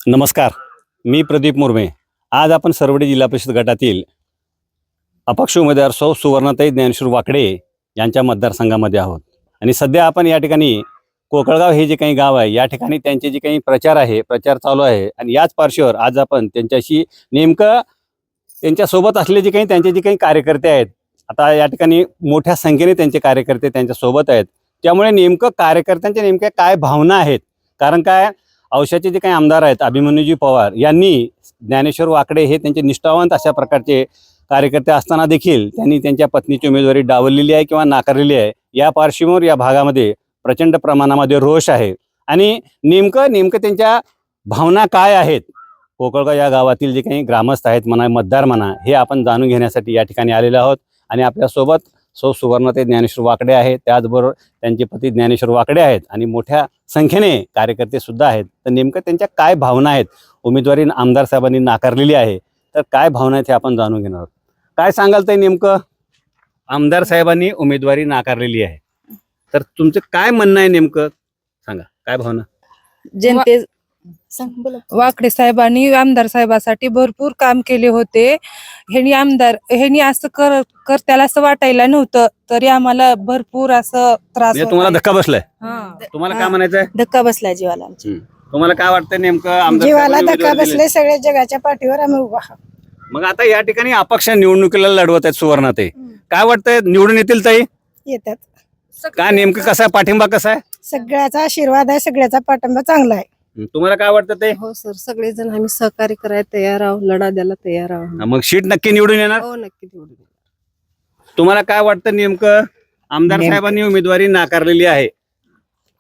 नमस्कार, मी प्रदीप मुर्मे। आज आपण सरवडी जिल्हा परिषद गटातील अपक्ष उमेदवार सौ सुवर्णाताई ज्ञानेश्वर वाकडे यांच्या मतदारसंघामध्ये आहोत आणि सध्या आपण या ठिकाणी कोकळगाव हे जे काही गाव आहे या ठिकाणी त्यांचे जे काही प्रचार चालू आहे आणि याच पार्श्ववर आज आपण त्यांच्याशी नेमकं त्यांच्यासोबत असलेले जे काही त्यांचे जे काही कार्यकर्ते आहेत, आता या ठिकाणी मोठ्या संख्येने त्यांचे कार्यकर्ते त्यांच्यासोबत आहेत, त्यामुळे नेमकं कार्यकर्त्यांच्या नेमक्या काय भावना आहेत, कारण काय औशाचे जे काही आमदार आहेत अभिमन्यूजी पवार यांनी ज्ञानेश्वर वाकडे हे त्यांचे निष्ठावंत अशा प्रकारचे कार्यकर्ते असताना देखील त्यांनी त्यांच्या पत्नीची उमेदवारी डावललेली आहे किंवा नाकारलेली आहे। या पार्श्वभूमीवर या भागामध्ये प्रचंड प्रमाणामध्ये रोष आहे आणि नेमकं त्यांच्या भावना काय आहेत, कोकळगाव या गावातील जे काही ग्रामस्थ आहेत म्हणा, मतदार म्हणा, हे आपण जाणून घेण्यासाठी या ठिकाणी आलेलो आहोत। आणि आपल्यासोबत सौ सुवर्णाताई ज्ञानेश्वर वाकडे आहेत, त्याचबरोबर त्यांचे पती ज्ञानेश्वर वाकडे आहेत आणि मोठ्या संख्येने कार्यकर्ते सुद्धा आहेत। तर नेमकं त्यांच्या काय भावना आहेत, उमेदवारी आमदार साहेबांनी नाकारलेली आहे, तर काय भावना आहेत हे आपण जाणून घेणार आहोत। काय सांगाल ताई, नेमकं आमदार साहेबांनी उमेदवारी नाकारलेली आहे, तर तुमचं काय म्हणणं आहे, नेमकं सांगा काय भावना। जनते वाकडे साहेबांनी आमदार साहेबासाठी भरपूर काम केले होते। ह्यांनी असं त्याला असं वाटायला नव्हतं, तरी आम्हाला भरपूर असं त्रास म्हणजे तुम्हाला धक्का बसलाय, हा. तुम्हाला काय म्हणायचंय, धक्का बसलाय जीवाला आमच्या. तुम्हाला काय वाटतंय नेमकं आमदार जीवाला साहेबांनी धक्का उमेदवारी दिली? बसले, सगळ्या जगाच्या पाठीवर आम्ही उभा आहोत. मग आता या ठिकाणी अपक्ष निवडणुकीला लढवत आहेत सुवर्णाताई, काय वाटतंय निवडून येतील ताई? येतात. काय नेमकं कसा आहे, पाठिंबा कसा आहे, सगळ्याचा आशीर्वाद आहे, सगळ्याचा पाठिंबा चांगला आहे. तुम्हाला काय वाटतं ते? हो सर, सगळेजण आम्ही सहकार्य करायला तयार आहोत, लढा द्यायला तयार आहोत. मग सीट नक्की निवडून येणार? हो नक्की निवडून येणार. तुम्हाला काय वाटतं नेमकं आमदार साहेबांनी उमेदवारी नाकारलेली आहे?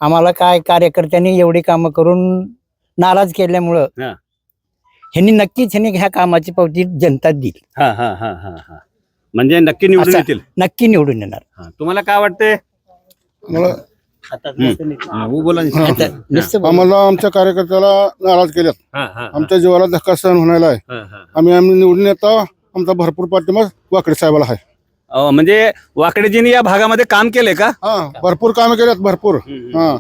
आम्हाला काय कार्यकर्त्यांनी एवढी कामं करून नाराज केल्यामुळं हा. ह्यांनी ह्या कामाची पावती जनता देईल, हा हा हा हा हा म्हणजे नक्की निवडून असं- येतील. नक्की निवडून येणार. हा. तुम्हाला काय वाटतंय? मला बोला. नुसतं आम्हाला आमच्या कार्यकर्त्याला नाराज केल्यात, हा, हा, आमच्या जीवाला धक्का सहन होण्याला आहे. हा, हा. आम्ही निवडून येतो, आमचा भरपूर पाठिंबा वाकडे साहेबाला आहे. म्हणजे वाकडेजींनी या भागामध्ये काम केले का? हा, भरपूर कामे केल्यात, भरपूर. हा,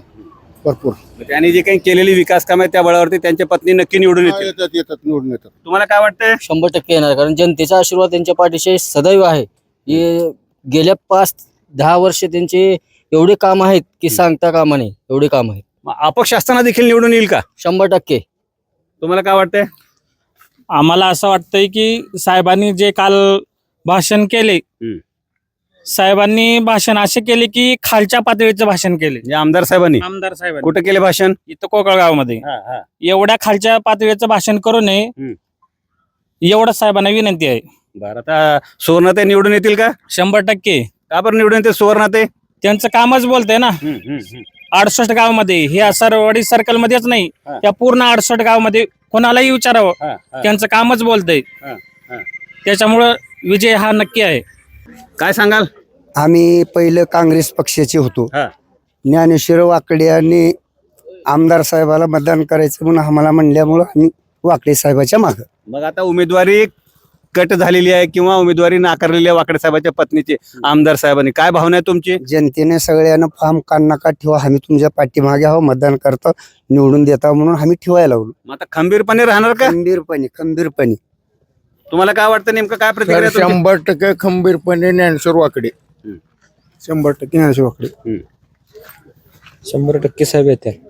भरपूर त्यांनी जे काही केलेली विकास कामे त्या बळावरती त्यांच्या पत्नी नक्की निवडून हा, येतील. येतात निवडून येतात. तुम्हाला काय वाटतंय? 100% येणार, कारण जनतेचा आशीर्वाद त्यांच्या पाठीशी सदैव आहे। हे गेल्या 5-10 वर्ष त्यांचे एवढे काम आहेत की सांगता कामा नाही, एवढे काम आहेत। मग अपक्ष असताना देखील निवडून येईल का? 100%। तुम्हाला काय वाटतंय? आम्हाला असं वाटतंय की साहेबांनी जे काल भाषण केले, साहेबांनी भाषण असे केले की खालच्या पातळीचं भाषण केले। म्हणजे आमदार साहेबांनी आमदार साहेबांनी कुठे केले भाषण? इथं कोकळगाव मध्ये एवढ्या खालच्या पातळीचं भाषण करू नये, एवढं साहेबांना विनंती आहे। बरं, आता सुवर्णाताई निवडून येतील का? 100%। का बरं निवडून येतील सुवर्णाताई? त्यांचं कामच बोलतंय ना। 68 गावामध्ये, हे सरवडी सर्कल मध्येच नाही, या पूर्ण 68 गावामध्ये कोणालाही विचारावं, त्यांचं कामच बोलतंय। त्याच्यामुळं विजय हा नक्की आहे। काय सांगाल? आम्ही पहिलं काँग्रेस पक्षाचे होतो। ज्ञानेश्वर वाकडे यांनी आमदार साहेबाला मतदान करायचं म्हणून आम्हाला म्हणल्यामुळं आम्ही वाकडे साहेबाच्या मागं। मग आता उमेदवारी कट झालेली आहे किंवा उमेदवारी नाकारलेली आहे वाकडे साहेबाच्या पत्नीची, आमदार साहेबांनी काय भावना आहे तुमची? जनतेने सगळ्यांना फार्म काढ ठेवा, आम्ही तुमच्या पाठीमागे आहो, मतदान करता, निवडून देता म्हणून आम्ही ठेवायला लागलो। मग आता खंबीरपणे राहणार का? खंबीरपणे। तुम्हाला काय वाटतं, नेमकं काय प्रतिक्रिया तुमची? 100% खंबीरपणे ज्ञानेश्वर वाकडे, 100% ज्ञानेश्वर वाकडे. 100% साहेब येतील।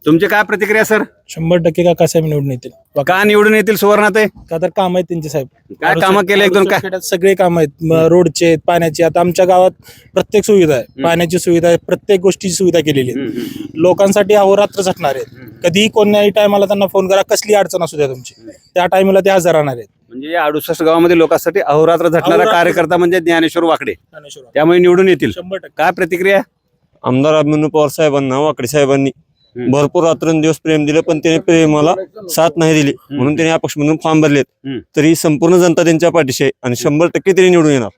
तुमची काय प्रतिक्रिया सर? 100% काका साहेब निवडून येतील। का निवडून येतील सुवर्णाताई? का तर काम आहेत त्यांचे साहेब, काय कामं केले एक दोन? काय खेड्यात सगळे काम आहेत, रोडचे, पाण्याचे। आता आमच्या गावात प्रत्येक सुविधा आहे, पाण्याची सुविधा आहे, प्रत्येक गोष्टीची सुविधा केलेली आहे। लोकांसाठी अहोरात्र झटणार आहेत, कधीही कोणत्याही टायमाला त्यांना फोन करा, कसली अडचण असू द्या तुमची, त्या टायमाला ते हजर राहणार आहेत। म्हणजे 68 गावामध्ये लोकांसाठी अहोरात्र झटणारा कार्यकर्ता म्हणजे ज्ञानेश्वर वाकडे, त्यामुळे निवडून येतील। 100%। काय प्रतिक्रिया? आमदार अभिमन्यू पवार साहेबांना वाकडे साहेबांनी भरपूर रात्रंदिवस प्रेम दिलं, पण त्याने प्रेमाला साथ नाही दिली, म्हणून त्याने अपक्ष म्हणून फॉर्म भरलेत। तरी संपूर्ण जनता त्यांच्या पाठीशी आहे आणि 100% तरी निवडून येणार।